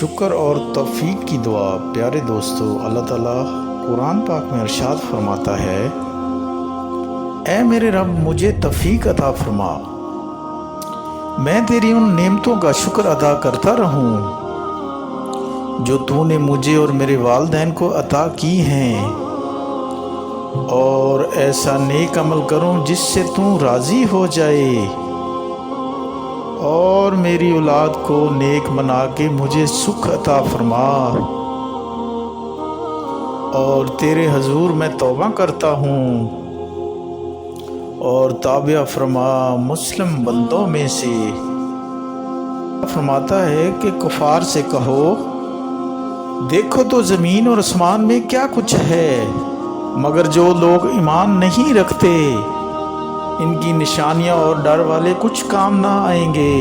شکر اور توفیق کی دعا۔ پیارے دوستو، اللہ تعالیٰ قرآن پاک میں ارشاد فرماتا ہے، اے میرے رب مجھے توفیق عطا فرما، میں تیری ان نعمتوں کا شکر ادا کرتا رہوں جو تو نے مجھے اور میرے والدین کو عطا کی ہیں، اور ایسا نیک عمل کروں جس سے تو راضی ہو جائے، اور میری اولاد کو نیک بنا کے مجھے سکھ عطا فرما، اور تیرے حضور میں توبہ کرتا ہوں، اور تابع فرما مسلم بندوں میں سے۔ فرماتا ہے کہ کفار سے کہو، دیکھو تو زمین اور آسمان میں کیا کچھ ہے، مگر جو لوگ ایمان نہیں رکھتے ان کی نشانیاں اور ڈر والے کچھ کام نہ آئیں گے۔